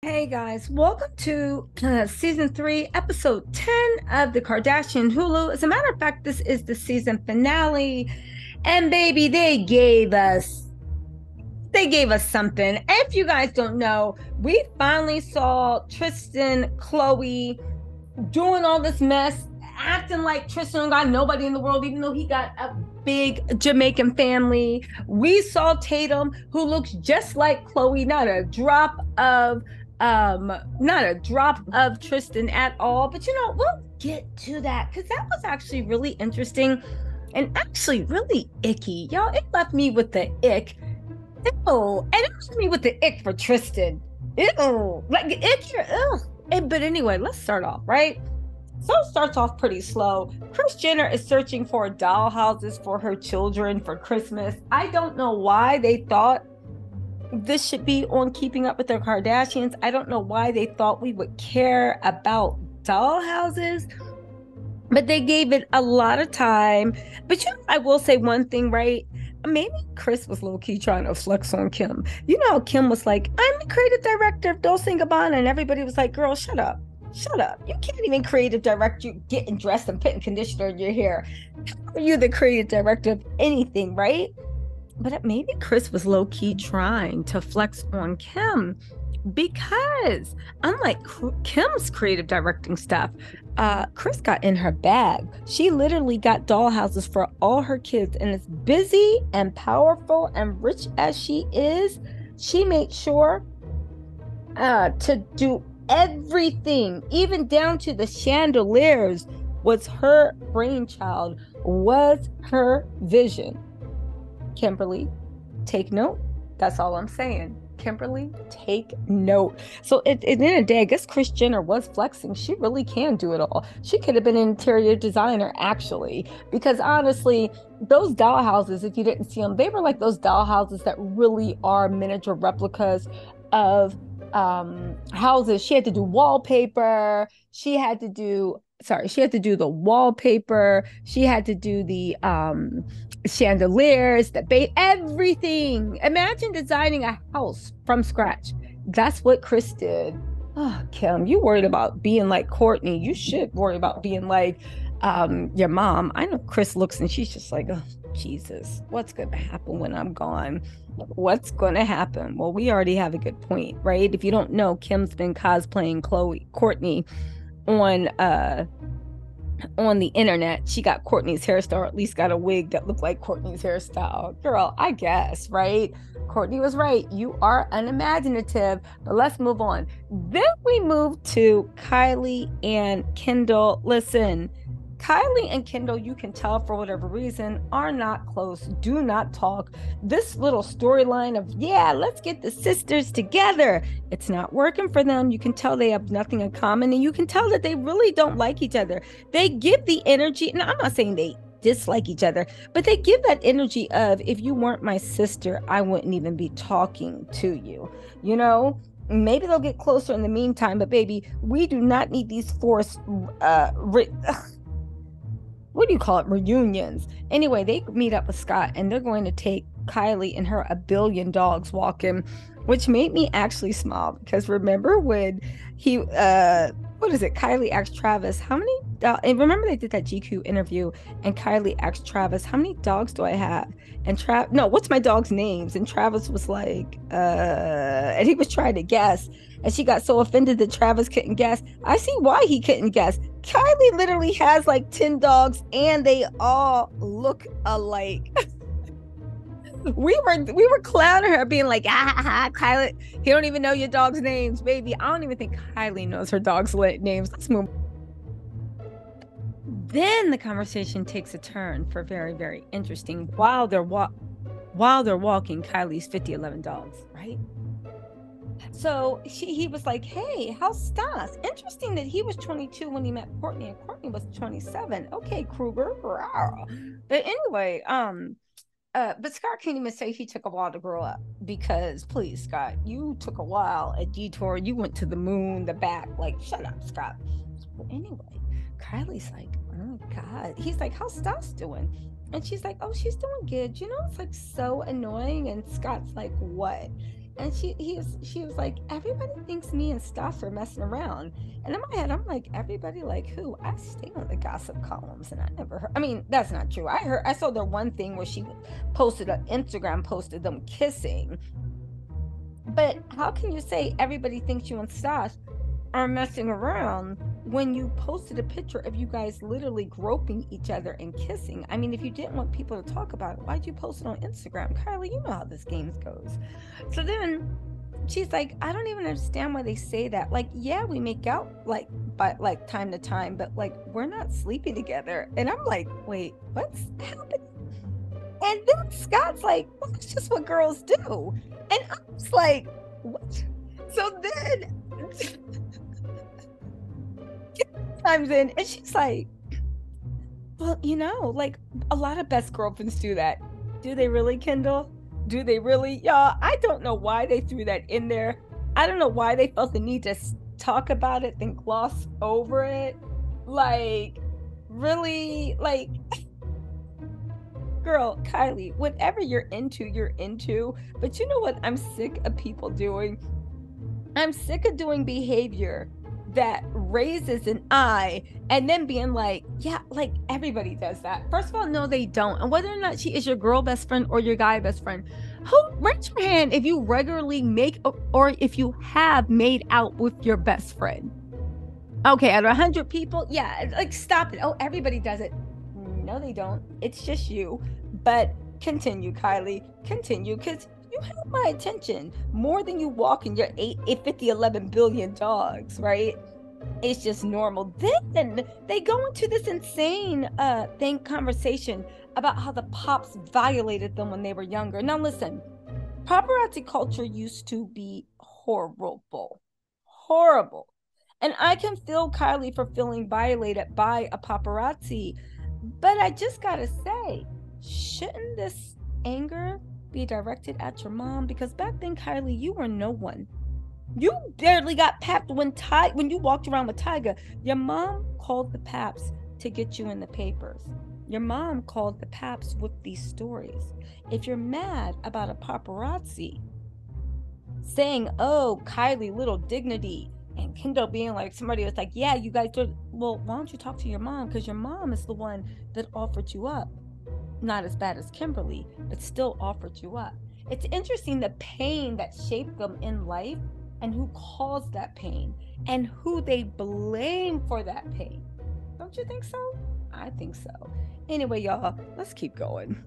Hey guys, welcome to season 3, episode 10 of the Kardashian Hulu. As a matter of fact, this is the season finale. And baby, they gave us something. If you guys don't know, we finally saw Tristan, Khloe doing all this mess, acting like Tristan got nobody in the world, even though he got a big Jamaican family. We saw Tatum, who looks just like Khloe, not a drop of Tristan at all. But we'll get to that because that was actually really interesting and actually really icky. Y'all, it left me with the ick. Ew. And it left me with the ick for Tristan. Ew. Like ick, ugh. But anyway, let's start off, right? So it starts off pretty slow. Kris Jenner is searching for doll houses for her children for Christmas. I don't know why they thought this should be on Keeping Up with the Kardashians. I don't know why they thought we would care about doll houses, but they gave it a lot of time. But I will say one thing, right? Maybe Kris was low key trying to flex on Kim. You know, Kim was like, I'm the creative director of Dolce & Gabbana. And everybody was like, girl, shut up. Shut up. You can't even creative direct you getting dressed and putting conditioner in your hair. How are you the creative director of anything, right? But maybe Kris was low key trying to flex on Kim because unlike Kim's creative directing stuff, Kris got in her bag. She literally got dollhouses for all her kids, and as busy and powerful and rich as she is, she made sure to do everything, even down to the chandeliers, was her brainchild, was her vision. Kimberly, take note. That's all I'm saying. Kimberly, take note. So at the end of the day, I guess Kris Jenner was flexing. She really can do it all. She could have been an interior designer, actually, because honestly, those dollhouses, if you didn't see them, they were like those dollhouses that really are miniature replicas of houses. She had to do wallpaper. She had to do the wallpaper. She had to do the chandeliers, everything. Imagine designing a house from scratch. That's what Kris did. Oh, Kim, you worried about being like Courtney. You should worry about being like your mom. I know Kris looks and she's just like, oh, Jesus, what's going to happen when I'm gone? What's going to happen? Well, we already have a good point, right? If you don't know, Kim's been cosplaying Courtney on the internet. She got Courtney's hairstyle, or at least got a wig that looked like Courtney's hairstyle. Girl, I guess, right? Courtney was right. You are unimaginative, but let's move on. Then we move to Kylie and Kendall. Listen, Kylie and Kendall, you can tell for whatever reason, are not close, do not talk. This little storyline of, yeah, let's get the sisters together. It's not working for them. You can tell they have nothing in common, and you can tell that they really don't like each other. They give the energy, and I'm not saying they dislike each other, but they give that energy of, if you weren't my sister, I wouldn't even be talking to you. You know, maybe they'll get closer in the meantime, but baby, we do not need these forced what do you call it, reunions. Anyway, they meet up with Scott and they're going to take Kylie and her a billion dogs walking, which made me actually smile because remember when he what is it, Kylie asked Travis how many and remember they did that GQ interview and Kylie asked Travis, how many dogs do I have? And no, what's my dog's names? And Travis was like and he was trying to guess, and she got so offended that Travis couldn't guess. I see why he couldn't guess. Kylie literally has like 10 dogs and they all look alike. We were clowning her, being like, Kylie, he don't even know your dog's names, baby. I don't even think Kylie knows her dog's names. Let's move. Then the conversation takes a turn for very, very interesting. While they're walking Kylie's 5011 dogs, right? So he was like, hey, how's Stas? Interesting that he was 22 when he met Courtney and Courtney was 27. Okay, Kruger. But anyway, but Scott can't even say he took a while to grow up, because please, Scott, you took a while at Detour. You went to the moon, the back. Like, shut up, Scott. But anyway, Kylie's like, oh God. He's like, how's Stas doing? And she's like, oh, she's doing good. You know, it's like so annoying. And Scott's like, what? And she was like, everybody thinks me and Stasha are messing around. And in my head, I'm like, everybody like who? I stay on the gossip columns and I never heard. I mean, that's not true. I saw the one thing where she posted an Instagram posted them kissing. But how can you say everybody thinks you and Stasha are messing around when you posted a picture of you guys literally groping each other and kissing? I mean, if you didn't want people to talk about it, why'd you post it on Instagram? Kylie, you know how this game goes. So then she's like, I don't even understand why they say that. Like, yeah, we make out like by like time to time, but like we're not sleeping together. And I'm like, wait, what's happening? And then Scott's like, well, that's just what girls do. And I was like, what? So then chimes in and she's like, well, you know, like a lot of best girlfriends do that. Do they really, Kendall? Do they really? Y'all, I don't know why they threw that in there. I don't know why they felt the need to talk about it, then gloss over it. Like, really? Like, girl, Kylie, whatever you're into, you're into. But you know what I'm sick of people doing? I'm sick of doing behavior that raises an eye and then being like, yeah, like everybody does that. First of all, no, they don't. And whether or not she is your girl best friend or your guy best friend, raise your hand if you regularly make or if you have made out with your best friend. Okay, out of 100 people, yeah, like stop it. Oh, everybody does it. No, they don't. It's just you. But continue, Kylie. Continue, because you have my attention more than you walk in your 11 billion dogs, right? It's just normal. Then they go into this insane conversation about how the pops violated them when they were younger. Now listen, paparazzi culture used to be horrible. Horrible. And I can feel Kylie for feeling violated by a paparazzi. But I just gotta say, shouldn't this anger be directed at your mom? Because back then, Kylie, you were no one. You barely got papped when you walked around with Tyga. Your mom called the paps to get you in the papers. Your mom called the paps with these stories. If you're mad about a paparazzi saying, oh, Kylie, little dignity, and Kendall being like somebody was like, yeah, you guys do. Well, why don't you talk to your mom? Because your mom is the one that offered you up. Not as bad as Kimberly, but still offered you up. It's interesting the pain that shaped them in life and who caused that pain and who they blame for that pain. Don't you think so? I think so. Anyway, y'all, let's keep going.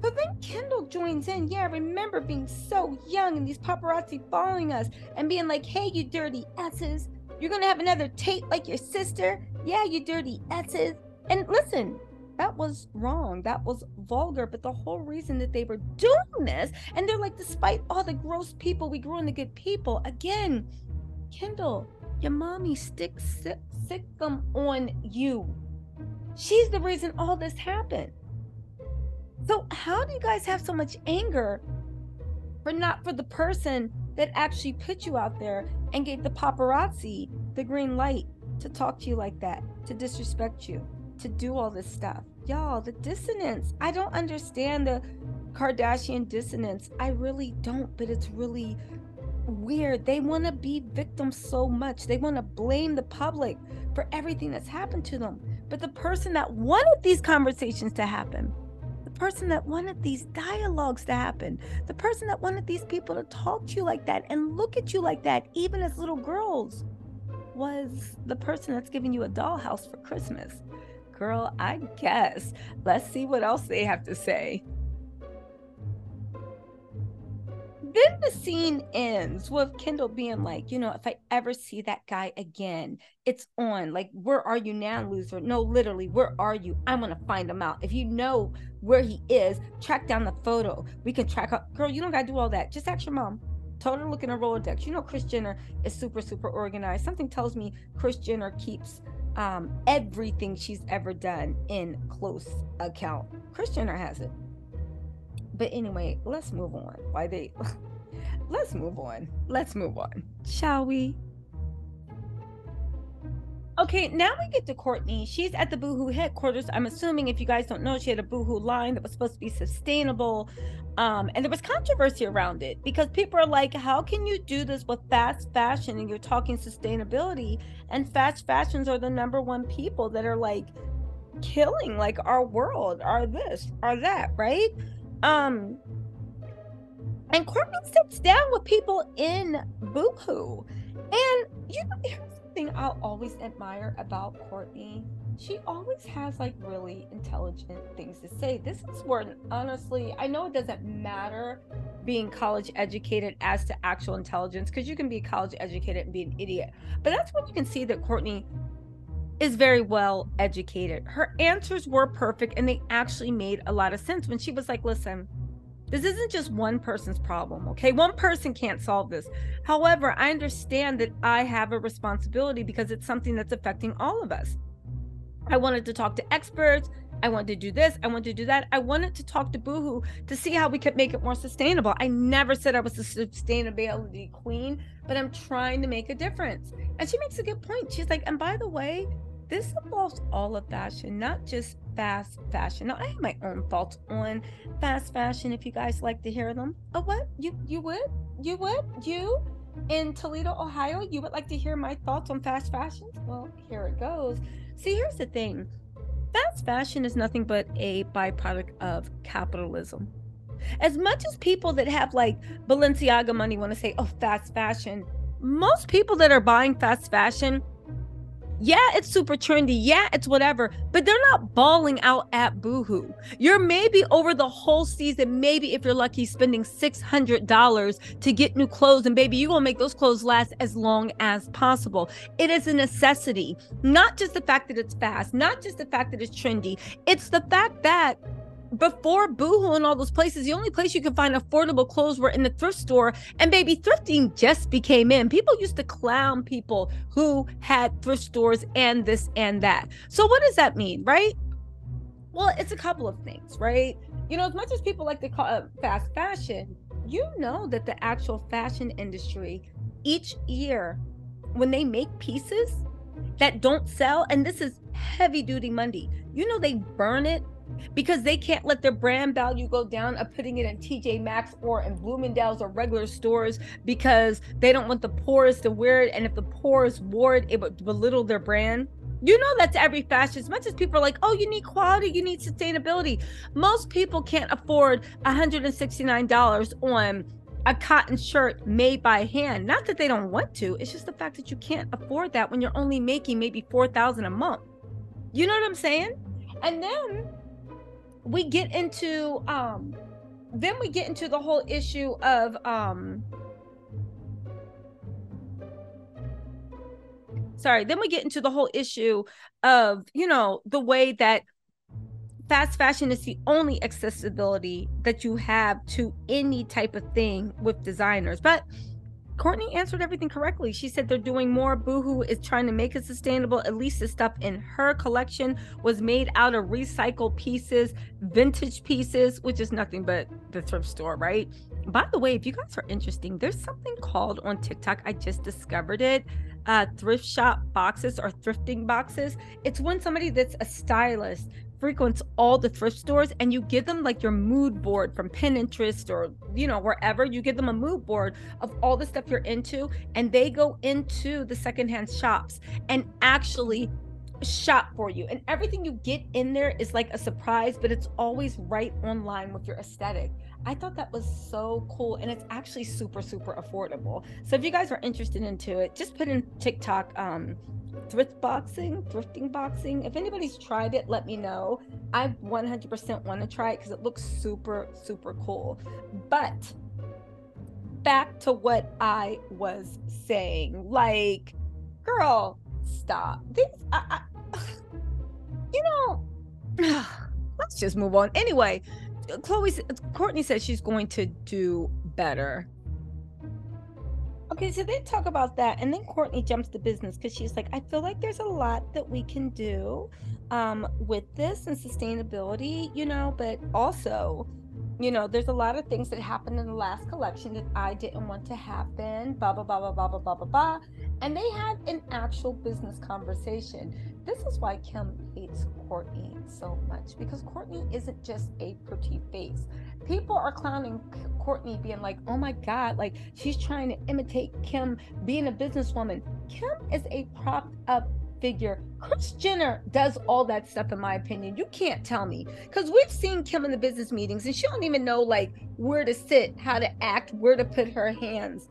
But then Kendall joins in. Yeah, I remember being so young and these paparazzi following us and being like, hey, you dirty S's. You're going to have another tape like your sister. Yeah, you dirty S's. And listen, that was wrong. That was vulgar. But the whole reason that they were doing this, and they're like, despite all the gross people, we grew into good people. Again, Kendall, your mommy sick them on you. She's the reason all this happened. So how do you guys have so much anger for the person that actually put you out there and gave the paparazzi the green light to talk to you like that, to disrespect you, to do all this stuff? Y'all, the dissonance. I don't understand the Kardashian dissonance. I really don't, but it's really weird. They want to be victims so much. They want to blame the public for everything that's happened to them. But the person that wanted these conversations to happen, person that wanted these dialogues to happen, the person that wanted these people to talk to you like that and look at you like that, even as little girls, was the person that's giving you a dollhouse for Christmas. Girl, I guess. Let's see what else they have to say. Then the scene ends with Kendall being like, you know, if I ever see that guy again, it's on. Like, where are you now, loser? No, literally, where are you? I'm going to find him out. If you know where he is, track down the photo. We can track up. Girl, you don't got to do all that. Just ask your mom. Told her to look in her Rolodex. You know, Kris Jenner is super, super organized. Something tells me Kris Jenner keeps everything she's ever done in close account. Kris Jenner has it. But anyway, let's move on. Let's move on. Shall we? Okay, now we get to Kourtney. She's at the Boohoo headquarters. I'm assuming, if you guys don't know, she had a Boohoo line that was supposed to be sustainable. And there was controversy around it because people are like, how can you do this with fast fashion and you're talking sustainability? And fast fashions are the #1 people that are like killing like our world, are this, are that, right? And Kourtney sits down with people in Boohoo. And here's thing I'll always admire about Kourtney. She always has like really intelligent things to say. This is where, honestly, I know it doesn't matter being college educated as to actual intelligence, because you can be college educated and be an idiot. But that's when you can see that Kourtney is very well educated. Her answers were perfect and they actually made a lot of sense when she was like, listen, this isn't just one person's problem, okay? One person can't solve this. However, I understand that I have a responsibility because it's something that's affecting all of us. I wanted to talk to experts. I wanted to do this. I wanted to do that. I wanted to talk to Boohoo to see how we could make it more sustainable. I never said I was a sustainability queen, but I'm trying to make a difference. And she makes a good point. She's like, and by the way, this involves all of fashion, not just fast fashion. Now, I have my own thoughts on fast fashion, if you guys like to hear them. Oh, what? You would? You would? You in Toledo, Ohio, you would like to hear my thoughts on fast fashion? Well, here it goes. See, here's the thing. Fast fashion is nothing but a byproduct of capitalism. As much as people that have like Balenciaga money want to say, oh, fast fashion, most people that are buying fast fashion, yeah, it's super trendy. Yeah, it's whatever, but they're not balling out at Boohoo. You're maybe over the whole season, maybe if you're lucky, spending $600 to get new clothes. And baby, you're going to make those clothes last as long as possible. It is a necessity, not just the fact that it's fast, not just the fact that it's trendy. It's the fact that before Boohoo and all those places, the only place you could find affordable clothes were in the thrift store. And baby, thrifting just became in. People used to clown people who had thrift stores and this and that. So what does that mean, right? Well, it's a couple of things, right? As much as people like to call it fast fashion, you know that the actual fashion industry, each year, when they make pieces that don't sell, and this is heavy duty money, they burn it, because they can't let their brand value go down of putting it in TJ Maxx or in Bloomingdale's or regular stores, because they don't want the poorest to wear it. And if the poorest wore it, it would belittle their brand. That's every fashion. As much as people are like, oh, you need quality, you need sustainability. Most people can't afford $169 on a cotton shirt made by hand. Not that they don't want to. It's just the fact that you can't afford that when you're only making maybe $4,000 a month. You know what I'm saying? And then we get into the whole issue of the way that fast fashion is the only accessibility that you have to any type of thing with designers. But Kourtney answered everything correctly. She said they're doing more. Boohoo is trying to make it sustainable. At least the stuff in her collection was made out of recycled pieces, vintage pieces, which is nothing but the thrift store, right? By the way, if you guys are interested, there's something called on TikTok, I just discovered it, thrift shop boxes or thrifting boxes. It's when somebody that's a stylist frequents all the thrift stores and you give them like your mood board from Pinterest or wherever. You give them a mood board of all the stuff you're into, and they go into the secondhand shops and actually shop for you, and everything you get in there is like a surprise, but it's always right on line with your aesthetic. I thought that was so cool, and it's actually super affordable. So if you guys are interested into it, just put in TikTok thrifting boxing. If anybody's tried it, let me know. I 100% want to try it because it looks super cool. But back to what I was saying, like, girl, stop. Let's just move on. Anyway, Kourtney says she's going to do better. Okay, so they talk about that, and then Kourtney jumps to business because she's like, I feel like there's a lot that we can do with this and sustainability, but also there's a lot of things that happened in the last collection that I didn't want to happen, blah, blah, blah, blah, blah, blah, blah, blah, blah. And they had an actual business conversation. This is why Kim hates Kourtney so much, because Kourtney isn't just a pretty face. People are clowning Kourtney, being like, oh my God, like she's trying to imitate Kim being a businesswoman. Kim is a propped up figure. Kris Jenner does all that stuff, in my opinion. You can't tell me, because we've seen Kim in the business meetings and she don't even know like where to sit, how to act, where to put her hands.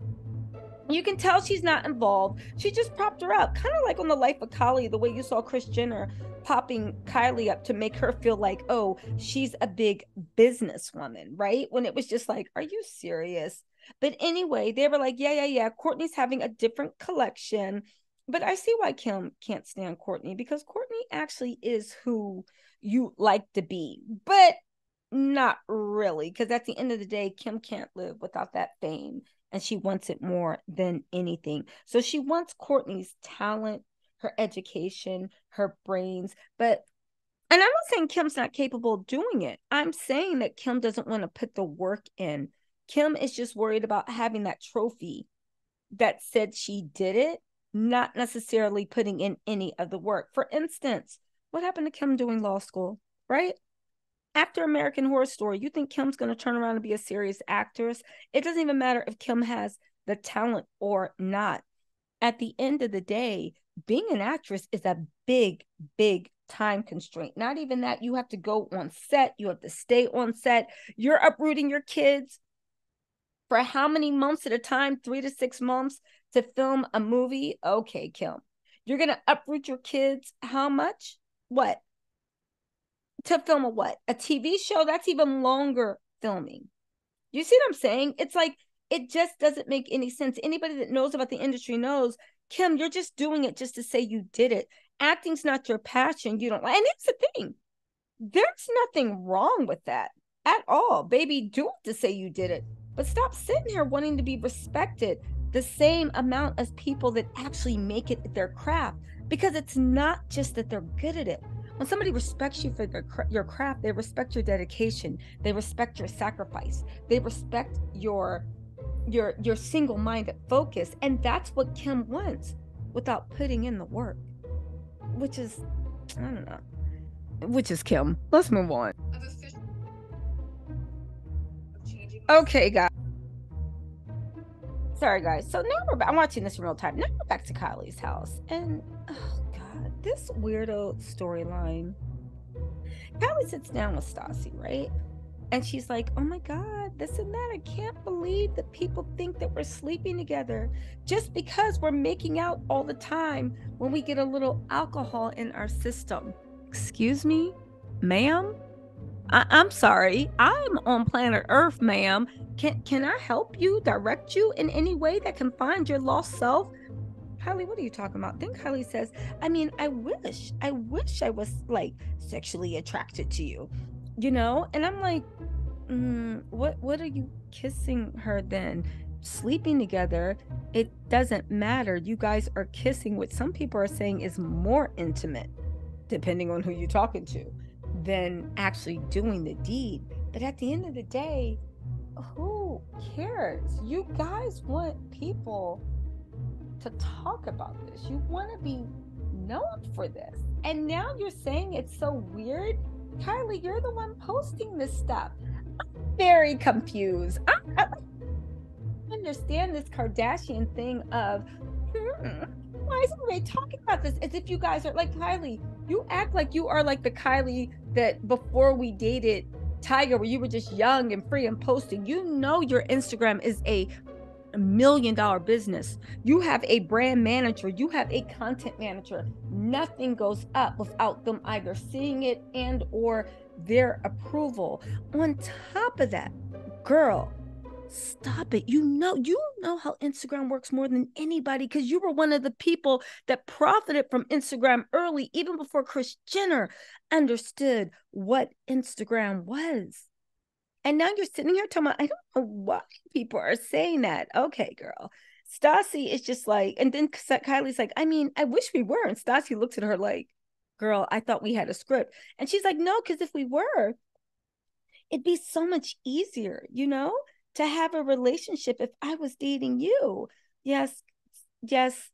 You can tell she's not involved. She just propped her up, kind of like on The Life of Kylie, the way you saw Kris Jenner popping Kylie up to make her feel like, oh, she's a big businesswoman, right? When it was just like, are you serious? But anyway, they were like, yeah. Kourtney's having a different collection. But I see why Kim can't stand Kourtney, because Kourtney actually is who you like to be, but not really. Because at the end of the day, Kim can't live without that fame, and she wants it more than anything. So she wants Kourtney's talent, her education, her brains, and I'm not saying Kim's not capable of doing it. I'm saying that Kim doesn't want to put the work in. Kim is just worried about having that trophy that said she did it, not necessarily putting in any of the work. For instance, what happened to Kim doing law school, right? After American Horror Story, you think Kim's going to turn around and be a serious actress? It doesn't even matter if Kim has the talent or not. At the end of the day, being an actress is a big, big time constraint. Not even that. You have to go on set. You have to stay on set. You're uprooting your kids for how many months at a time? 3 to 6 months to film a movie? Okay, Kim. You're going to uproot your kids how much? What? To film a what? A TV show? That's even longer filming. You see what I'm saying? It's like, it just doesn't make any sense. Anybody that knows about the industry knows, Kim, you're just doing it just to say you did it. Acting's not your passion. You don't like, and it's the thing. There's nothing wrong with that at all. Baby, do it to say you did it. But stop sitting here wanting to be respected the same amount as people that actually make it their craft. Because it's not just that they're good at it. When somebody respects you for your craft, they respect your dedication. They respect your sacrifice. They respect your single-minded focus. And that's what Kim wants without putting in the work, which is, I don't know, which is Kim. Let's move on. Okay, guys. Sorry, guys. So now I'm watching this in real time. Now we're back to Kylie's house. And, oh, God, this weirdo storyline. Kylie sits down with Stassi, right? And she's like, oh my God, this and that. I can't believe that people think that we're sleeping together just because we're making out all the time when we get a little alcohol in our system. Excuse me, ma'am? I'm sorry. I'm on planet Earth, ma'am. Can I help you, direct you in any way that can find your lost self? Kylie, what are you talking about? Then Kylie says, I mean, I wish I was like sexually attracted to you, And I'm like, what are you kissing her then? Sleeping together, it doesn't matter. You guys are kissing, which some people are saying is more intimate, depending on who you're talking to, than actually doing the deed. But at the end of the day, who cares? You guys want people to talk about this. You want to be known for this. And now you're saying it's so weird. Kylie, you're the one posting this stuff. I'm very confused. I understand this Kardashian thing of, why is everybody talking about this? As if you guys are like, Kylie, you act like you are like the Kylie that before we dated Tiger, where you were just young and free and posting. Your Instagram is a $1 million business. You have a brand manager. You have a content manager. Nothing goes up without them either seeing it and or their approval. On top of that, girl, stop it. You know how Instagram works more than anybody, because you were one of the people that profited from Instagram early, even before Kris Jenner understood what Instagram was. And now you're sitting here talking about, I don't know why people are saying that. Okay, girl. Stassi is just like, and then Kylie's like, I mean, I wish we were. And Stassi looks at her like, girl, I thought we had a script. And she's like, no, because if we were, It'd be so much easier, to have a relationship if I was dating you. Yes, yes.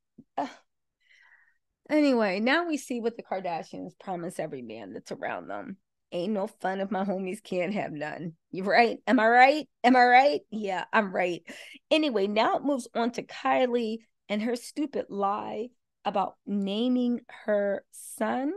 Anyway, now we see what the Kardashians promise every man that's around them. Ain't no fun if my homies can't have none. You right? Am I right? Am I right? Yeah, I'm right. Anyway, now it moves on to Kylie and her stupid lie about naming her son.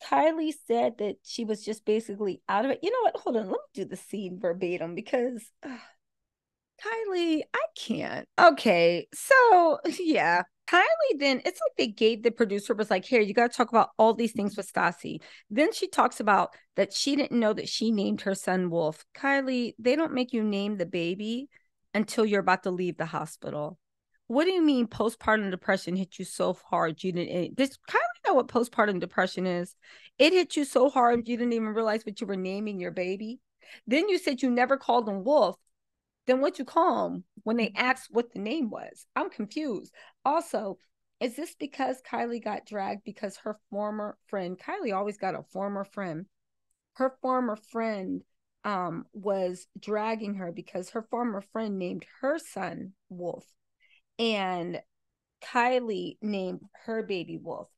Kylie said that she was just basically out of it. You know what? Hold on. Let me do the scene verbatim because Kylie, I can't. Okay. So, yeah. Kylie then, it's like they gave the producer, was like, here, you got to talk about all these things with Stassi. Then she talks about that she didn't know that she named her son Wolf. Kylie, they don't make you name the baby until you're about to leave the hospital. What do you mean postpartum depression hit you so hard you didn't? Does Kylie know what postpartum depression is? It hit you so hard you didn't even realize what you were naming your baby. Then you said you never called him Wolf. Then what you call him when they asked what the name was? I'm confused. Also, is this because Kylie got dragged because her former friend, Kylie always got a former friend, her former friend was dragging her because her former friend named her son Wolf and Kylie named her baby Wolf.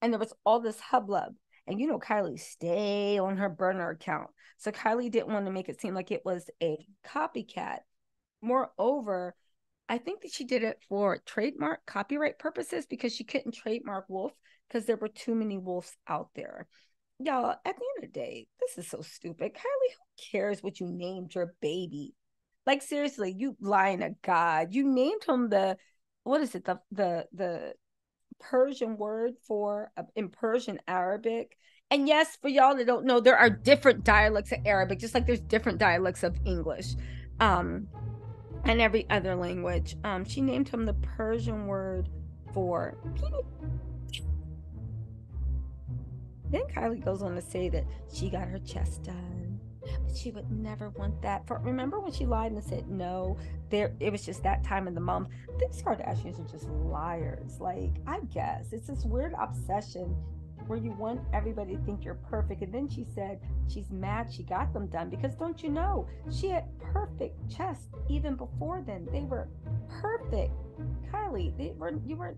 And there was all this hubbub. And Kylie stay on her burner account. So Kylie didn't want to make it seem like it was a copycat. Moreover, I think that she did it for trademark copyright purposes because she couldn't trademark Wolf because there were too many wolves out there. Y'all, at the end of the day, this is so stupid. Kylie, who cares what you named your baby? Like, seriously, you lying to God. You named him what is it? The Persian word for in Persian Arabic. And yes, for y'all that don't know, there are different dialects of Arabic, just like there's different dialects of English, and every other language. She named him the Persian word for. Then Kylie goes on to say that she got her chest done, but she would never want that. Remember when she lied and said no, it was just that time in the month. These Kardashians are just liars. Like, I guess it's this weird obsession where you want everybody to think you're perfect. And then she said she's mad she got them done because don't you know she had perfect chest even before then. They were perfect. Kylie, you were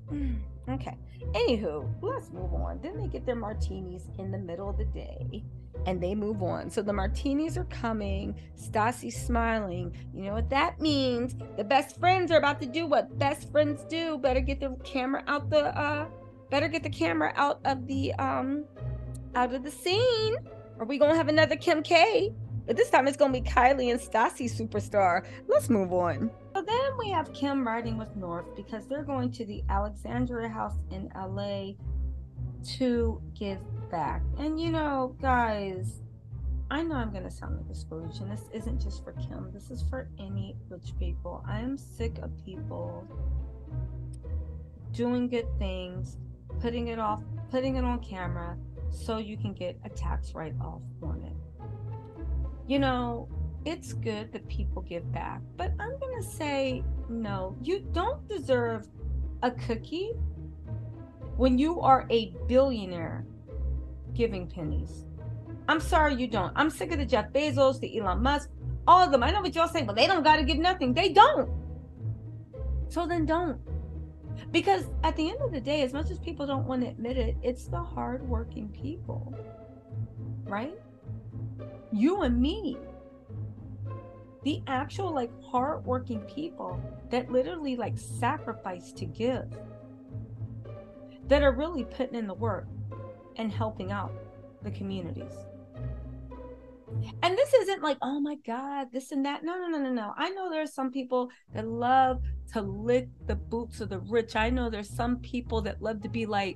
okay. Anywho, let's move on. Then they get their martinis in the middle of the day and they move on. So the martinis are coming. Stassi's smiling. You know what that means? The best friends are about to do what best friends do. Better get the camera out of the scene. Or we gonna have another Kim K. But this time it's gonna be Kylie and Stassi superstar. Let's move on. So then we have Kim riding with North because they're going to the Alexandria house in LA to give back. And guys, I know I'm gonna sound like a Scrooge, and this isn't just for Kim, this is for any rich people. I am sick of people doing good things, putting it on camera so you can get a tax write-off on it. It's good that people give back, but I'm gonna say no, you don't deserve a cookie when you are a billionaire giving pennies. I'm sorry, you don't. I'm sick of the Jeff Bezos, the Elon Musk, all of them. I know what y'all say, but they don't got to give nothing. They don't. So then don't. Because at the end of the day, as much as people don't want to admit it, it's the hardworking people, right? You and me. The actual hardworking people that literally sacrifice to give, that are really putting in the work and helping out the communities. And this isn't oh my God, this and that. No. I know there's some people that love to lick the boots of the rich. I know there's some people that love to be they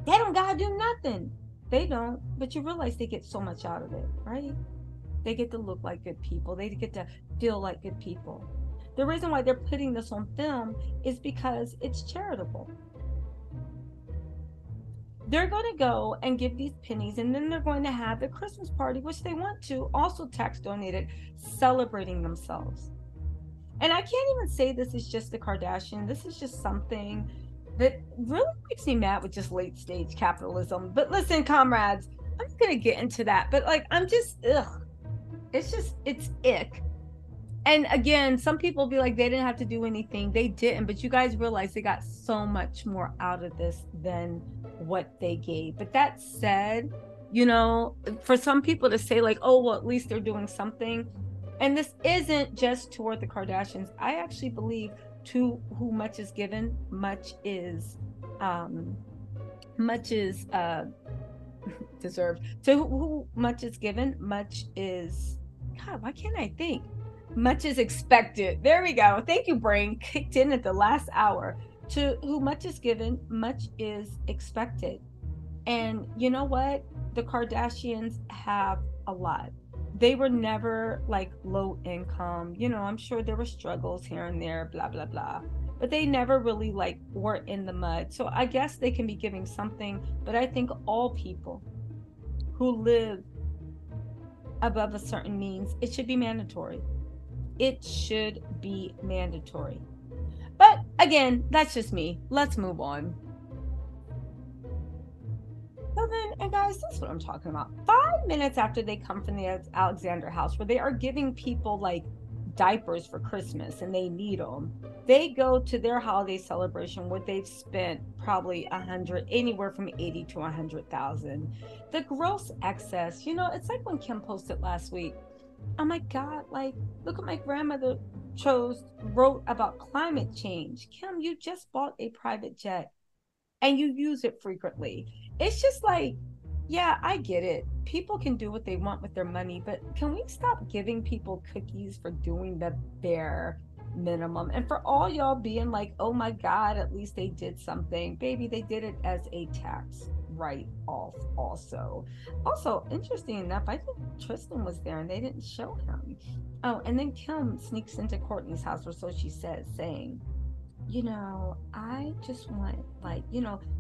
don't gotta do nothing. They don't, but you realize they get so much out of it, right? They get to look like good people. They get to feel like good people. The reason why they're putting this on film is because it's charitable. They're going to go and give these pennies, and then they're going to have the Christmas party, which they want to, also tax donated, celebrating themselves. And I can't even say this is just the Kardashian. This is just something that really makes me mad with just late stage capitalism. But listen, comrades, I'm going to get into that. But I'm just, ugh. it's ick. And again, some people be like, they didn't have to do anything. They didn't, but you guys realize they got so much more out of this than what they gave. But that said, for some people to say like, oh, well, at least they're doing something. And this isn't just toward the Kardashians. I actually believe to who much is given, much is deserved. To who much is given, much is, God, why can't I think? Much is expected. There we go. Thank you, brain. Kicked in at the last hour. To who much is given, much is expected. And you know what? The Kardashians have a lot. They were never like low income. I'm sure there were struggles here and there, blah, blah, blah. But they never really like were in the mud. So I guess they can be giving something. But I think all people who live above a certain means, it should be mandatory. It should be mandatory. But again, that's just me. Let's move on. So then, and guys, that's what I'm talking about. 5 minutes after they come from the Alexander house, where they are giving people like diapers for Christmas and they need them, they go to their holiday celebration where they've spent probably anywhere from 80 to 100,000. The gross excess, it's like when Kim posted last week, oh my God, like, look what my grandmother wrote about climate change. Kim, you just bought a private jet and you use it frequently. It's just like, yeah, I get it. People can do what they want with their money, but can we stop giving people cookies for doing the bare minimum? And for all y'all being like, oh my God, at least they did something. Baby, they did it as a tax write-off also. Also, interesting enough, I think Tristan was there and they didn't show him. Oh, and then Kim sneaks into Kourtney's house, or so she says, saying, I just want, like,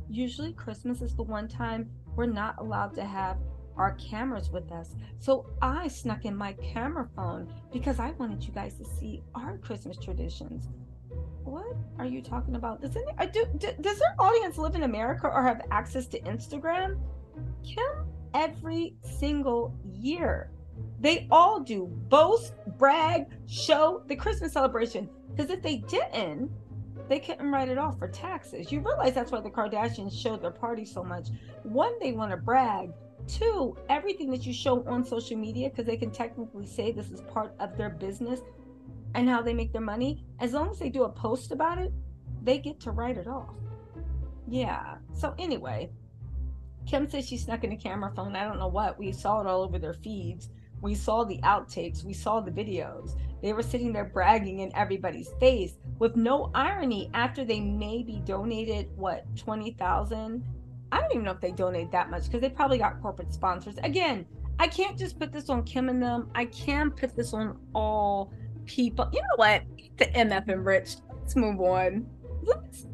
usually Christmas is the one time we're not allowed to have our cameras with us. So I snuck in my camera phone because I wanted you guys to see our Christmas traditions. What are you talking about? Does their audience live in America or have access to Instagram? Kim, every single year, they all do boast, brag, show the Christmas celebration. Because if they didn't, they couldn't write it off for taxes. You realize that's why the Kardashians show their party so much. One, they want to brag. Two, everything that you show on social media, because they can technically say this is part of their business and how they make their money. As long as they do a post about it, they get to write it off. Yeah. So anyway, Kim says she snuck in a camera phone. I don't know what. We saw it all over their feeds. We saw the outtakes. We saw the videos. They were sitting there bragging in everybody's face with no irony after they maybe donated, what, 20,000? I don't even know if they donated that much because they probably got corporate sponsors. Again, I can't just put this on Kim and them. I can put this on all people. You know what? The MF and Rich. Let's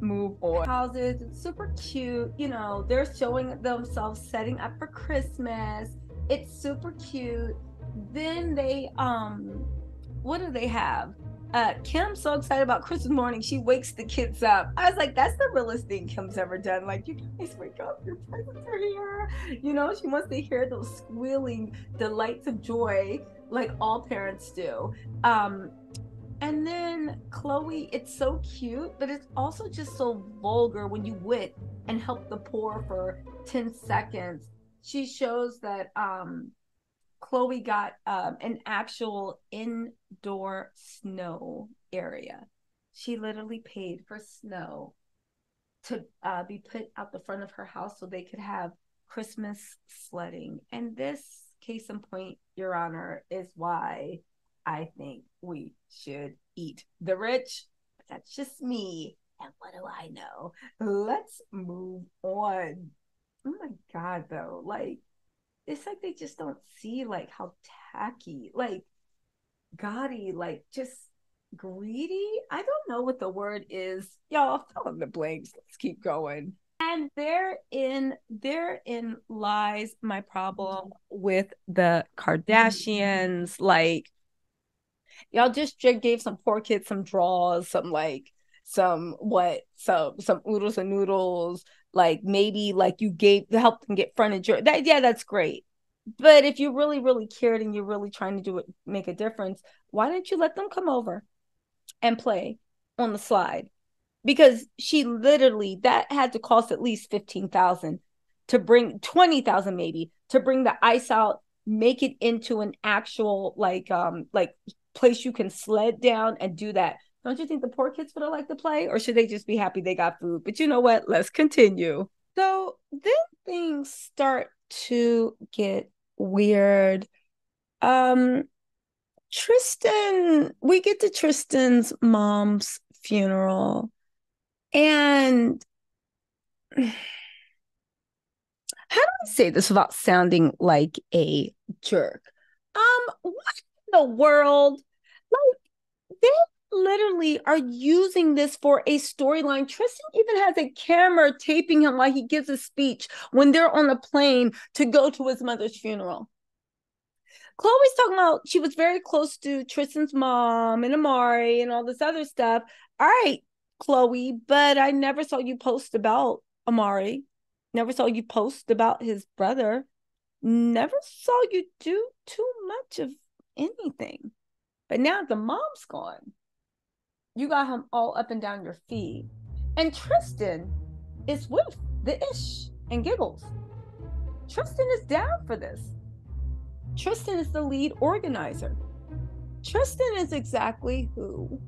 move on. Houses, it's super cute. They're showing themselves setting up for Christmas. It's super cute. Then they what do they have? Kim's so excited about Christmas morning, she wakes the kids up. I was like, that's the realest thing Kim's ever done. Like, you guys wake up, your presents are here. She wants to hear those squealing delights of joy like all parents do. And then Khloe, it's so cute, but it's also just so vulgar when you wit and help the poor for 10 seconds. She shows that Khloe got an actual indoor snow area. She literally paid for snow to be put out the front of her house so they could have Christmas sledding. And this, case in point, Your Honor, is why I think we should eat the rich. That's just me. And what do I know? Let's move on. Oh my God, though. Like, it's like they just don't see like how tacky, like gaudy, like just greedy. I don't know what the word is. Y'all fill in the blanks. Let's keep going. And therein lies my problem with the Kardashians. Like, y'all just gave some poor kids some draws, some oodles and noodles, like maybe like you helped them get furniture. That's great. But if you really, really cared and you're really trying to do it, make a difference, why didn't you let them come over and play on the slide? Because she literally, that had to cost at least 15,000 to bring, 20,000 maybe, to bring the ice out, make it into an actual like place you can sled down and do that. Don't you think the poor kids would have liked to play, or should they just be happy they got food? But you know what? Let's continue. So then things start to get weird. Um, Tristan, we get to Tristan's mom's funeral, and how do I say this without sounding like a jerk? What in the world? Like, they literally are using this for a storyline. Tristan even has a camera taping him while he gives a speech when they're on a plane to go to his mother's funeral. Khloe's talking about she was very close to Tristan's mom and Amari and all this other stuff. All right, Khloe, but I never saw you post about Amari. Never saw you post about his brother. Never saw you do too much of anything. But now the mom's gone. You got him all up and down your feed. And Tristan is with the ish and giggles. Tristan is down for this. Tristan is the lead organizer. Tristan is exactly who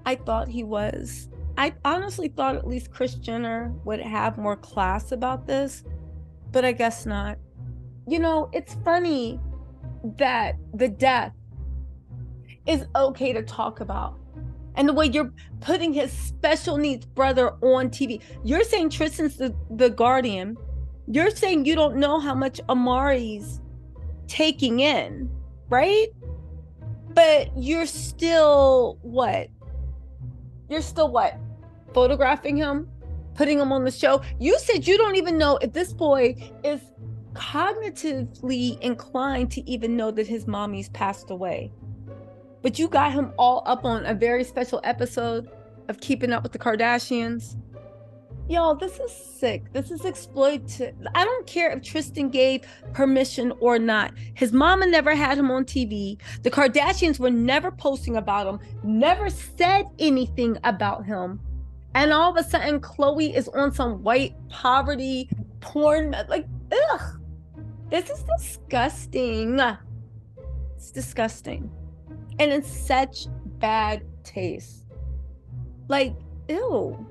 I thought he was. I honestly thought at least Kris Jenner would have more class about this, but I guess not. You know, it's funny that the death is okay to talk about. And the way you're putting his special needs brother on TV. You're saying Tristan's the guardian. You're saying you don't know how much Amari's taking in, right? But you're still what? You're still what? Photographing him, putting him on the show. You said you don't even know if this boy is cognitively inclined to even know that his mommy's passed away. But you got him all up on a very special episode of Keeping Up with the Kardashians. Y'all, this is sick. This is exploitive. I don't care if Tristan gave permission or not. His mama never had him on TV. The Kardashians were never posting about him, never said anything about him. And all of a sudden, Khloe is on some white poverty porn. Like, ugh. This is disgusting. It's disgusting. And it's such bad taste. Like, ew.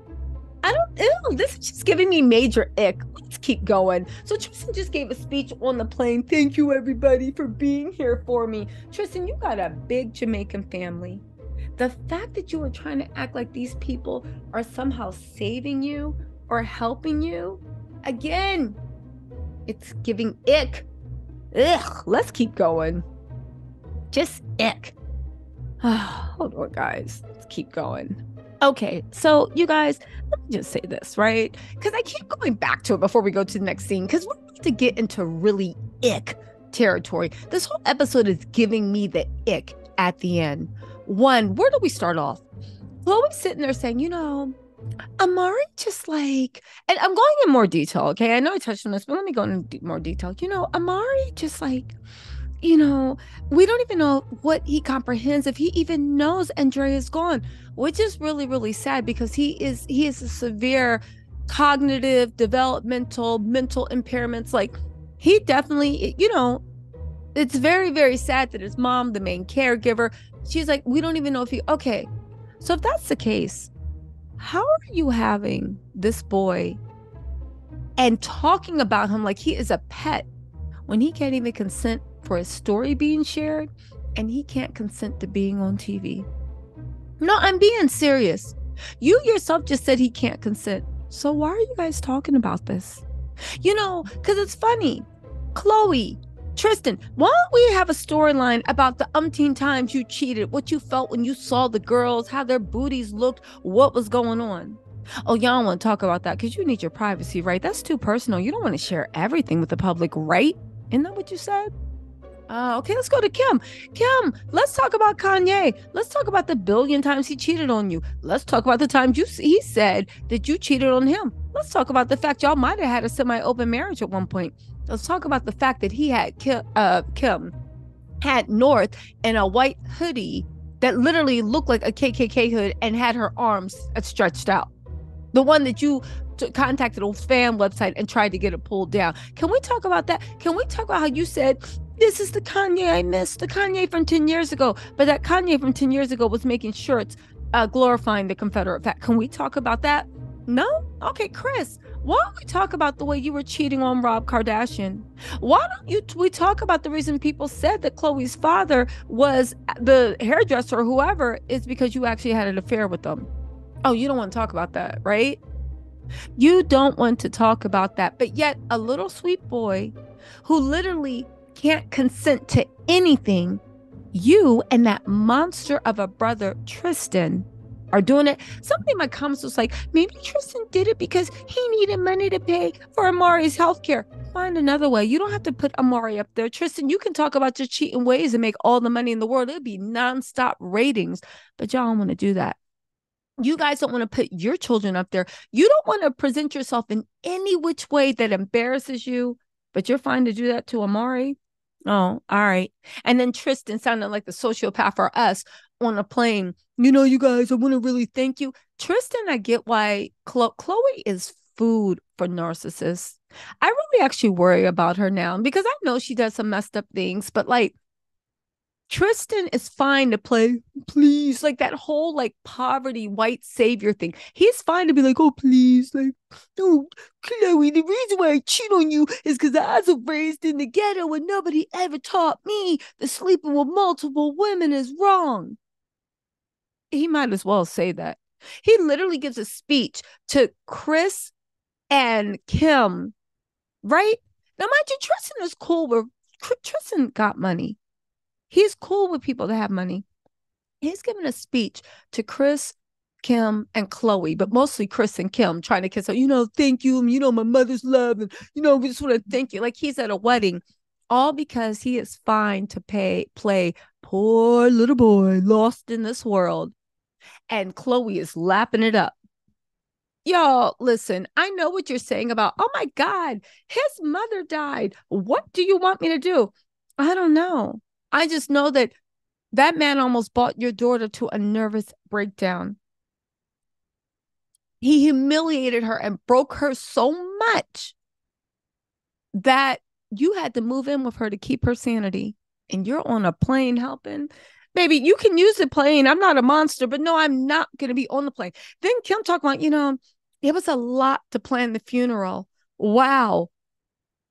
This is just giving me major ick. Let's keep going. So Tristan just gave a speech on the plane. Thank you, everybody, for being here for me. Tristan, you got a big Jamaican family. The fact that you were trying to act like these people are somehow saving you or helping you, again, it's giving ick. Ugh, let's keep going. Just ick. Hold on, guys. Let's keep going. Okay, so you guys, let me just say this, right? Because I keep going back to it before we go to the next scene, because we're about to get into really ick territory. This whole episode is giving me the ick at the end. One, where do we start off? Khloe's sitting there saying, you know, Amari just like, and I'm going in more detail, okay? I know I touched on this, but let me go into more detail. You know, Amari just like, you know, we don't even know what he comprehends, if he even knows Andrea is gone, which is really, really sad, because he is a severe cognitive, developmental, mental impairments. Like, he definitely, you know, it's very, very sad that his mom, the main caregiver, she's like, we don't even know if he, okay. So if that's the case, how are you having this boy and talking about him like he is a pet when he can't even consent for his story being shared, and he can't consent to being on TV? No, I'm being serious. You yourself just said he can't consent. So why are you guys talking about this? You know, because it's funny. Khloe, Tristan, why don't we have a storyline about the umpteen times you cheated, what you felt when you saw the girls, how their booties looked, what was going on? Oh, y'all don't want to talk about that because you need your privacy, right? That's too personal. You don't want to share everything with the public, right? Isn't that what you said? Okay, let's go to Kim. Kim, let's talk about Kanye. Let's talk about the billion times he cheated on you. Let's talk about the times he said that you cheated on him. Let's talk about the fact y'all might have had a semi-open marriage at one point. Let's talk about the fact that he had Kim had North in a white hoodie that literally looked like a KKK hood and had her arms stretched out. The one that you contacted a fan website and tried to get it pulled down. Can we talk about that? Can we talk about how you said, this is the Kanye I missed, the Kanye from 10 years ago, but that Kanye from 10 years ago was making shirts glorifying the Confederate flag. Can we talk about that? No? Okay, Chris, why don't we talk about the way you were cheating on Rob Kardashian? Why don't we talk about the reason people said that Khloe's father was the hairdresser or whoever is because you actually had an affair with them? Oh, you don't want to talk about that, right? You don't want to talk about that, but yet a little sweet boy who literally can't consent to anything, you and that monster of a brother, Tristan, are doing it. Somebody in my comments was like, maybe Tristan did it because he needed money to pay for Amari's healthcare. Find another way. You don't have to put Amari up there. Tristan, you can talk about your cheating ways and make all the money in the world. It'll be nonstop ratings, but y'all don't want to do that. You guys don't want to put your children up there. You don't want to present yourself in any which way that embarrasses you, but you're fine to do that to Amari. Oh, all right. And then Tristan sounded like the sociopath for us on a plane. You know, you guys, I want to really thank you. Tristan, I get why Khloe is food for narcissists. I really actually worry about her now because I know she does some messed up things, but like, Tristan is fine to play, please, like that whole like poverty white savior thing. He's fine to be like, oh, please, like, oh, Khloe, the reason why I cheat on you is because I was raised in the ghetto and nobody ever taught me that sleeping with multiple women is wrong. He might as well say that. He literally gives a speech to Chris and Kim, right? Now, mind you, Tristan is cool with Tristan got money. He's cool with people that have money. He's giving a speech to Chris, Kim, and Khloe, but mostly Chris and Kim trying to kiss her. You know, thank you. You know, my mother's love. And, you know, we just want to thank you. Like he's at a wedding, all because he is fine to play poor little boy lost in this world. And Khloe is lapping it up. Y'all, listen, I know what you're saying about, oh my God, his mother died. What do you want me to do? I don't know. I just know that man almost brought your daughter to a nervous breakdown. He humiliated her and broke her so much that you had to move in with her to keep her sanity. And you're on a plane helping. Baby, you can use the plane. I'm not a monster, but no, I'm not going to be on the plane. Then Kim talked about, you know, it was a lot to plan the funeral. Wow.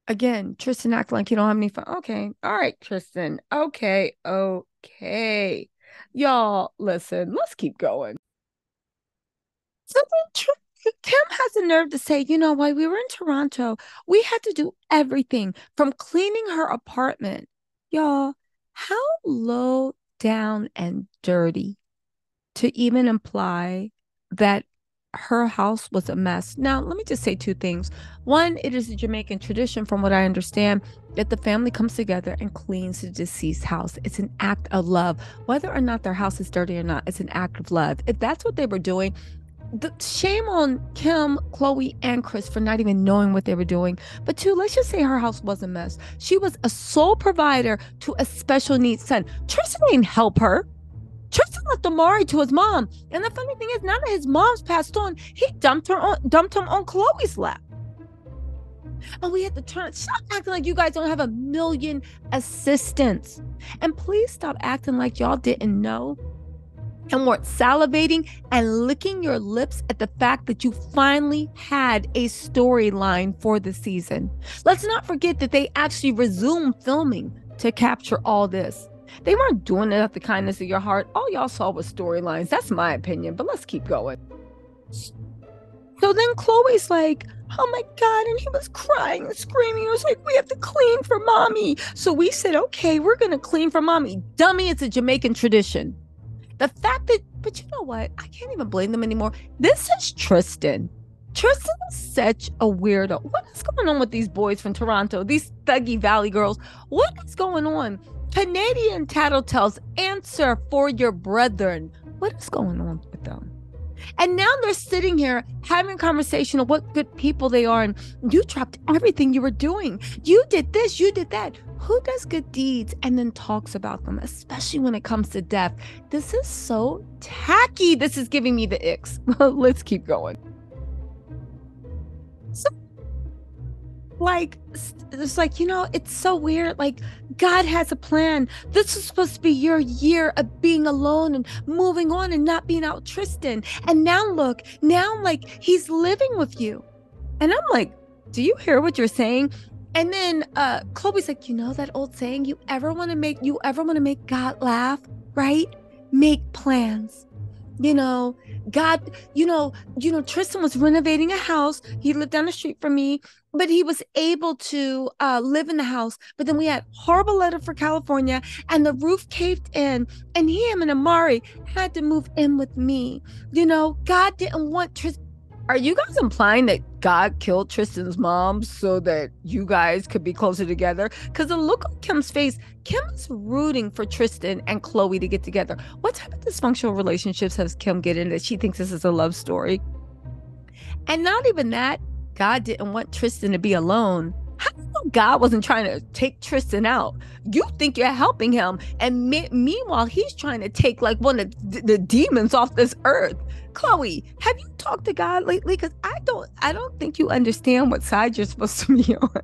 Again, Tristan acting like you don't have any fun. Okay. All right, Tristan. Okay. Y'all, listen, let's keep going. So then Kim has the nerve to say, you know, while we were in Toronto, we had to do everything from cleaning her apartment. Y'all, how low down and dirty to even imply that her house was a mess. Now, let me just say two things. One, it is a Jamaican tradition, from what I understand, that the family comes together and cleans the deceased house. It's an act of love. Whether or not their house is dirty or not, it's an act of love. If that's what they were doing, shame on Kim, Khloe, and Chris for not even knowing what they were doing. But two, let's just say her house was a mess. She was a sole provider to a special needs son. Tristan didn't help her. Tristan left Amari to his mom. And the funny thing is, now that his mom's passed on, he dumped him on Khloe's lap. And we had to stop acting like you guys don't have a million assistants. And please stop acting like y'all didn't know and weren't salivating and licking your lips at the fact that you finally had a storyline for the season. Let's not forget that they actually resumed filming to capture all this. They weren't doing it out of the kindness of your heart. All y'all saw was storylines. That's my opinion, but let's keep going. So then Khloe's like, oh my God, and he was crying and screaming. He was like, we have to clean for mommy. So we said, okay, we're going to clean for mommy. Dummy, it's a Jamaican tradition. The fact that, but you know what? I can't even blame them anymore. This is Tristan. Tristan is such a weirdo. What is going on with these boys from Toronto? These thuggy valley girls. What is going on? Canadian TisaTells, answer for your brethren. What is going on with them? And now they're sitting here having a conversation of what good people they are. And you dropped everything you were doing. You did this, you did that. Who does good deeds and then talks about them, especially when it comes to death? This is so tacky. This is giving me the icks. Let's keep going. So, like, it's like, it's so weird. Like, God has a plan. This is supposed to be your year of being alone and moving on and not being out with Tristan. And now look, now like he's living with you. And I'm like, do you hear what you're saying? And then Khloe's like, that old saying, you ever want to make God laugh, right? Make plans. God, Tristan was renovating a house. He lived down the street from me, but he was able to live in the house. But then we had horrible weather for California and the roof caved in, and him and Amari had to move in with me. God didn't want Tristan. Are you guys implying that God killed Tristan's mom so that you guys could be closer together? Because the look on Kim's face, Kim is rooting for Tristan and Khloe to get together. What type of dysfunctional relationships has Kim get in that she thinks this is a love story? And not even that, God didn't want Tristan to be alone. How do you know God wasn't trying to take Tristan out? You think you're helping him, and meanwhile, he's trying to take like one of the demons off this earth. Khloe, have you talked to God lately? Because I don't think you understand what side you're supposed to be on.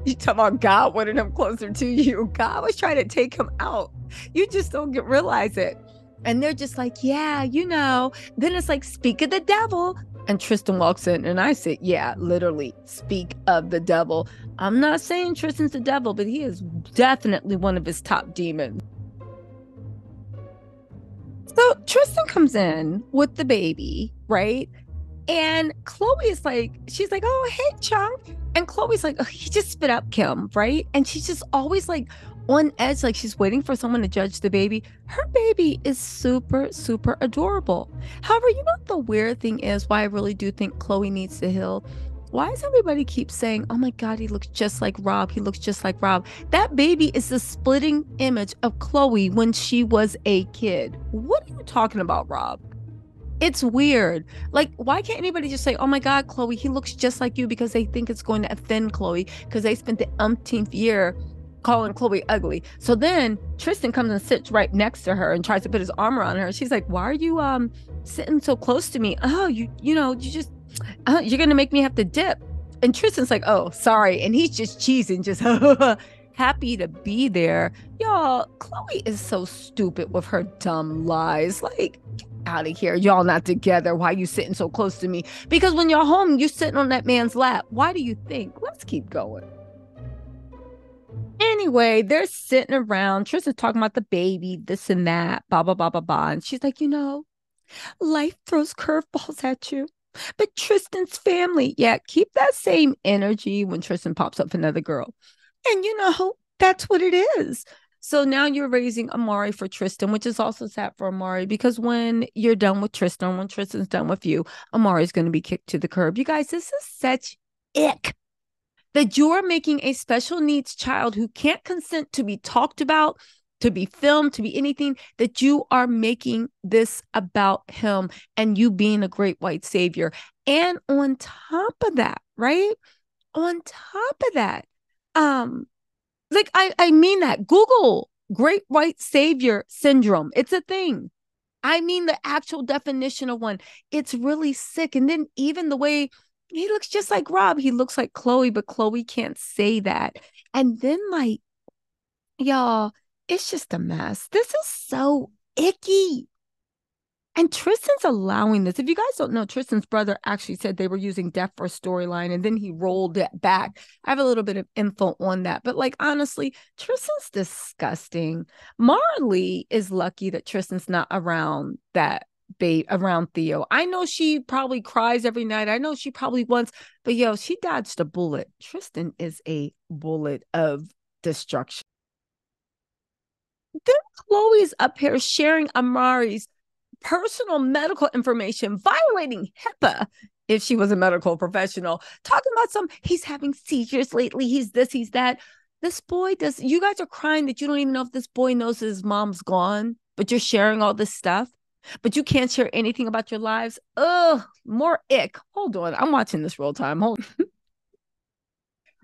You talk about God wanting him closer to you. God was trying to take him out. You just don't realize it. And they're just like, yeah, Then it's like, speak of the devil. And Tristan walks in and I said, yeah, literally, speak of the devil. I'm not saying Tristan's the devil, but he is definitely one of his top demons. So Tristan comes in with the baby, right? And Khloe is like, she's like, oh, hey, Chunk. And Khloe's like, oh, he just spit up Kim, right? And she's just always like on edge, like she's waiting for someone to judge the baby. Her baby is super, super adorable. However, what the weird thing is, why I really do think Khloe needs to heal? Why does everybody keep saying, oh my God, he looks just like Rob. He looks just like Rob. That baby is the splitting image of Khloe when she was a kid. What are you talking about, Rob? It's weird. Like, why can't anybody just say, oh my God, Khloe, he looks just like you, because they think it's going to offend Khloe because they spent the umpteenth year calling Khloe ugly. So then Tristan comes and sits right next to her and tries to put his arm around her. She's like, why are you sitting so close to me? Oh, you just you're gonna make me have to dip. And Tristan's like, oh, sorry. And he's just cheesing, just happy to be there. Y'all, Khloe is so stupid with her dumb lies. Like, get out of here. Y'all not together. Why you sitting so close to me? Because when you're home, you're sitting on that man's lap. Why do you think? Let's keep going. Anyway, they're sitting around. Tristan's talking about the baby, this and that, blah, blah, blah, blah, blah. And she's like, life throws curveballs at you. But Tristan's family, yeah, keep that same energy when Tristan pops up for another girl. And that's what it is. So now you're raising Amari for Tristan, which is also sad for Amari, because when you're done with Tristan, when Tristan's done with you, Amari's going to be kicked to the curb. You guys, this is such ick. That you're making a special needs child who can't consent to be talked about, to be filmed, to be anything, that you are making this about him and you being a great white savior. And on top of that, right? On top of that, like I mean that. Google great white savior syndrome. It's a thing. I mean the actual definition of one. It's really sick. And then even the way he looks just like Rob. He looks like Khloe, but Khloe can't say that. And then, like, y'all, it's just a mess. This is so icky. And Tristan's allowing this. If you guys don't know, Tristan's brother actually said they were using death for a storyline, and then he rolled it back. I have a little bit of info on that. But, like, honestly, Tristan's disgusting. Marley is lucky that Tristan's not around around Theo. I know she probably cries every night. I know she probably wants, but she dodged a bullet. Tristan is a bullet of destruction. Then Khloe's up here sharing Amari's personal medical information, violating HIPAA if she was a medical professional, talking about he's having seizures lately, he's this, he's that. This boy does, you guys are crying that you don't even know if this boy knows his mom's gone, but you're sharing all this stuff, but you can't share anything about your lives. Ugh, more ick. Hold on, I'm watching this real time. Hold on.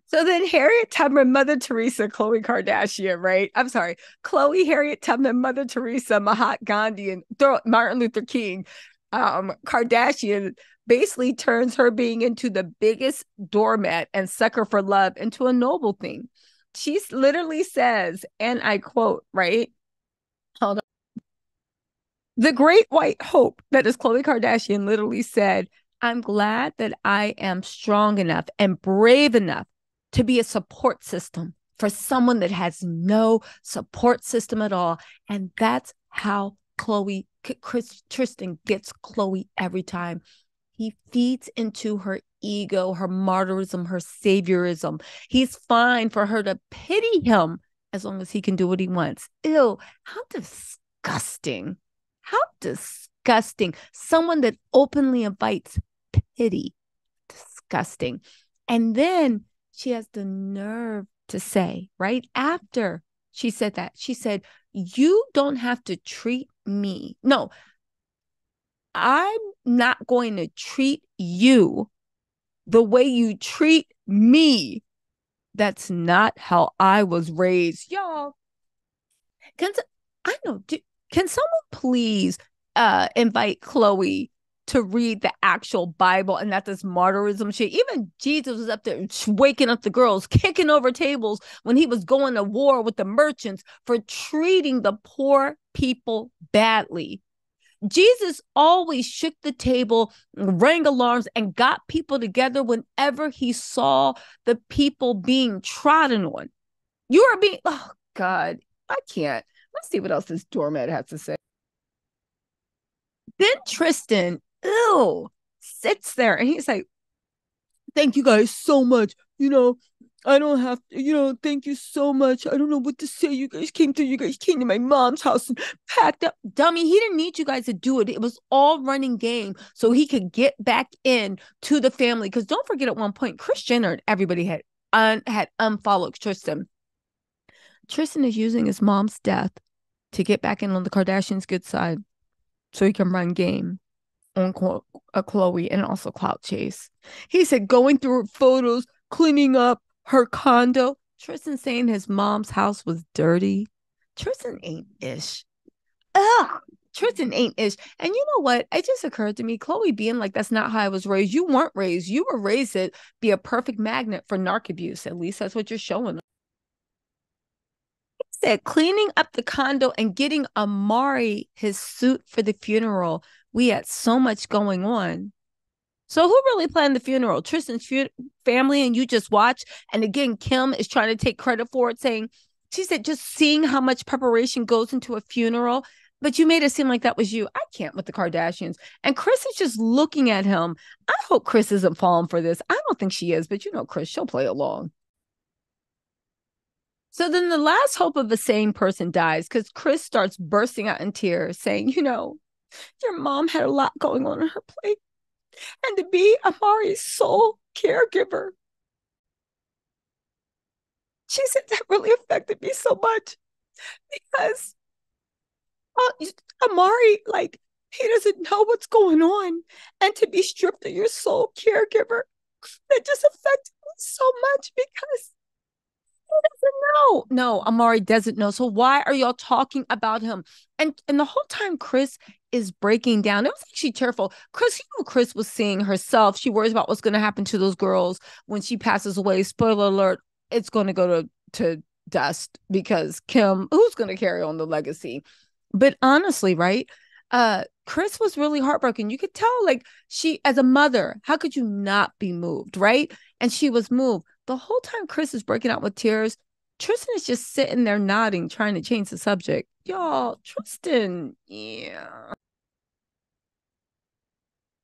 So then Harriet Tubman, Mother Teresa, Khloe Kardashian, right? I'm sorry, Khloe, Harriet Tubman, Mother Teresa, Mahatma Gandhi, and Martin Luther King, Kardashian basically turns her being into the biggest doormat and sucker for love into a noble thing. She literally says, and I quote, right? Hold on. The great white hope, that is Khloe Kardashian, literally said, I'm glad that I am strong enough and brave enough to be a support system for someone that has no support system at all. And that's how Tristan gets Khloe every time. He feeds into her ego, her martyrism, her saviorism. He's fine for her to pity him as long as he can do what he wants. Ew, how disgusting. How disgusting. Someone that openly invites pity. Disgusting. And then she has the nerve to say, right after she said that, she said, you don't have to treat me. No, I'm not going to treat you the way you treat me. That's not how I was raised. Y'all, can someone please invite Khloe to read the actual Bible and not this martyrism shit? Even Jesus was up there waking up the girls, kicking over tables when he was going to war with the merchants for treating the poor people badly. Jesus always shook the table, rang alarms, and got people together whenever he saw the people being trodden on. You are being, oh God, I can't. Let's see what else this doormat has to say. Then Tristan, sits there and he's like, thank you guys so much. I don't have to, thank you so much. I don't know what to say. You guys came to my mom's house and packed up. Dummy, he didn't need you guys to do it. It was all running game so he could get back in to the family. Because don't forget, at one point, Kris Jenner and everybody had unfollowed Tristan. Tristan is using his mom's death to get back in on the Kardashians' good side so he can run game on Khloe and also clout chase. He said going through photos, cleaning up her condo. Tristan saying his mom's house was dirty. Tristan ain't ish. Ugh, Tristan ain't ish. And you know what? It just occurred to me, Khloe being like, that's not how I was raised. You weren't raised. You were raised to be a perfect magnet for narc abuse. At least that's what you're showing. He said cleaning up the condo and getting Amari his suit for the funeral. We had so much going on. So who really planned the funeral? Tristan's family, and you just watch? And again, Kim is trying to take credit for it, saying, she said, just seeing how much preparation goes into a funeral, but you made it seem like that was you. I can't with the Kardashians. And Kris is just looking at him. I hope Kris isn't falling for this. I don't think she is, but Kris, she'll play along. So then the last hope of a sane person dies because Kris starts bursting out in tears, saying, your mom had a lot going on in her plate. And to be Amari's sole caregiver. She said that really affected me so much because Amari, he doesn't know what's going on. And to be stripped of your sole caregiver, that just affected me so much because he doesn't know. No, Amari doesn't know. So why are y'all talking about him? And the whole time Kris is breaking down. It was actually tearful. Kris was seeing herself. She worries about what's going to happen to those girls when she passes away. Spoiler alert, it's going to go to dust because Kim, who's going to carry on the legacy? But honestly, right? Kris was really heartbroken. You could tell, she, as a mother, how could you not be moved, right? And she was moved. The whole time Kris is breaking out with tears, Tristan is just sitting there nodding, trying to change the subject. Y'all, Tristan, yeah.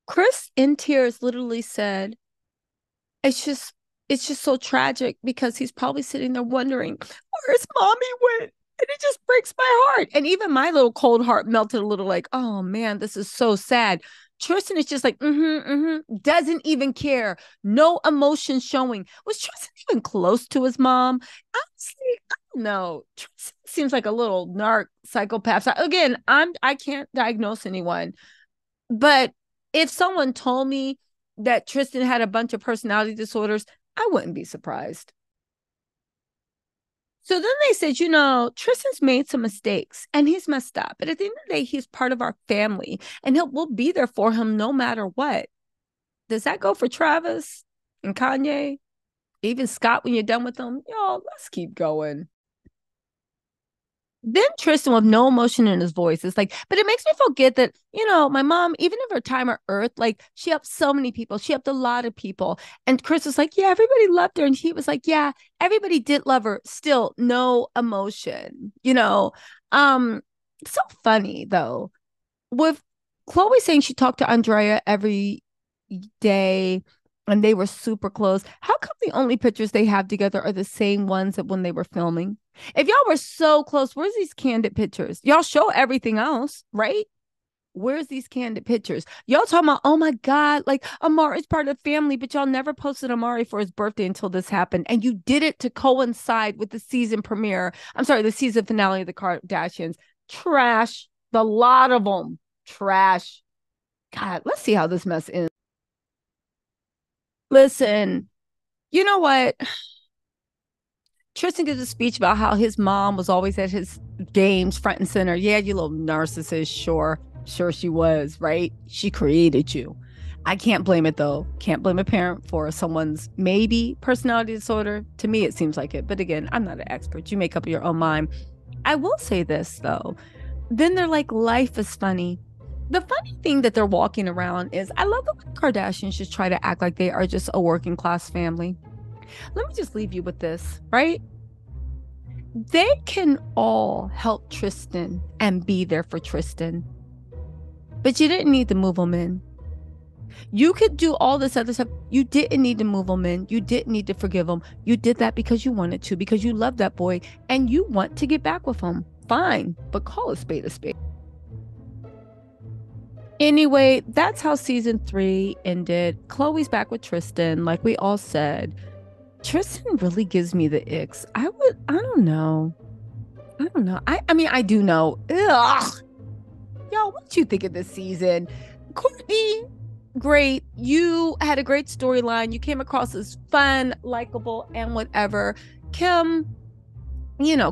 Kris in tears literally said, it's just so tragic because he's probably sitting there wondering, where's mommy went? And it just breaks my heart. And even my little cold heart melted a little like, oh man, this is so sad. Tristan is just like, doesn't even care. No emotion showing. Was Tristan even close to his mom? Honestly, I don't know. Tristan seems like a little narc psychopath. So again, I can't diagnose anyone. But if someone told me that Tristan had a bunch of personality disorders, I wouldn't be surprised. So then they said, Tristan's made some mistakes and he's messed up. But at the end of the day, he's part of our family and we'll be there for him no matter what. Does that go for Travis and Kanye? Even Scott, when you're done with them? Let's keep going. Then Tristan with no emotion in his voice. It's like, but it makes me forget that, my mom, even in her time on earth, like she helped so many people. She helped a lot of people. And Chris was like, yeah, everybody loved her. And he was like, yeah, everybody did love her. Still no emotion, so funny though. With Khloe saying she talked to Andrea every day and they were super close. How come the only pictures they have together are the same ones that when they were filming? If y'all were so close, where's these candid pictures? Y'all show everything else, right? Where's these candid pictures? Y'all talking about, oh my God, like Amari's part of the family, but y'all never posted Amari for his birthday until this happened. And you did it to coincide with the season premiere. I'm sorry, the season finale of the Kardashians. Trash. The lot of them. Trash. God, let's see how this mess ends. Listen, you know what? Tristan gives a speech about how his mom was always at his games front and center. Yeah, you little narcissist. Sure she was, right? She created you. I can't blame it though. Can't blame a parent for someone's maybe personality disorder. To me, it seems like it. But again, I'm not an expert. You make up your own mind. I will say this though. Then they're like, life is funny. The funny thing that they're walking around is I love the way Kardashians just try to act like they are just a working class family. Let me just leave you with this, right? They can all help Tristan and be there for Tristan, but you didn't need to move them in. You could do all this other stuff. You didn't need to move them in. You didn't need to forgive them. You did that because you wanted to, because you love that boy and you want to get back with him. Fine, but call a spade a spade. Anyway, that's how season 3 ended. Khloe's back with Tristan, like we all said. Tristan really gives me the icks. I don't know. I mean, I do know. Ugh. Y'all, what you think of this season? Courtney, great. You had a great storyline. You came across as fun, likable, and whatever. Kim,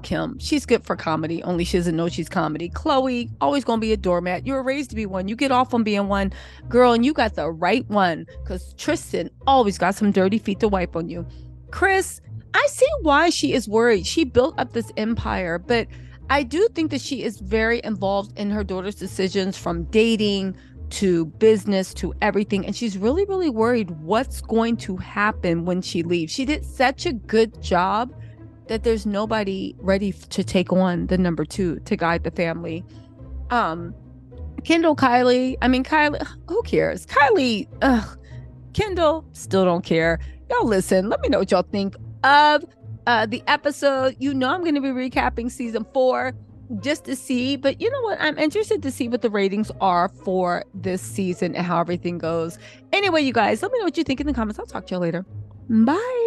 Kim, she's good for comedy, only she doesn't know she's comedy. Khloe, always gonna be a doormat. You were raised to be one. You get off on being one, girl, and you got the right one, because Tristan always got some dirty feet to wipe on you. Chris, I see why she is worried. She built up this empire, but I do think that she is very involved in her daughter's decisions, from dating to business to everything. And she's really, really worried what's going to happen when she leaves. She did such a good job that there's nobody ready to take on the number 2 to guide the family. Kendall, Kylie, who cares? Kylie, Kendall, still don't care. Y'all listen, let me know what y'all think of the episode. I'm going to be recapping season 4 just to see, but you know what? I'm interested to see what the ratings are for this season and how everything goes. Anyway, you guys, let me know what you think in the comments. I'll talk to you later. Bye.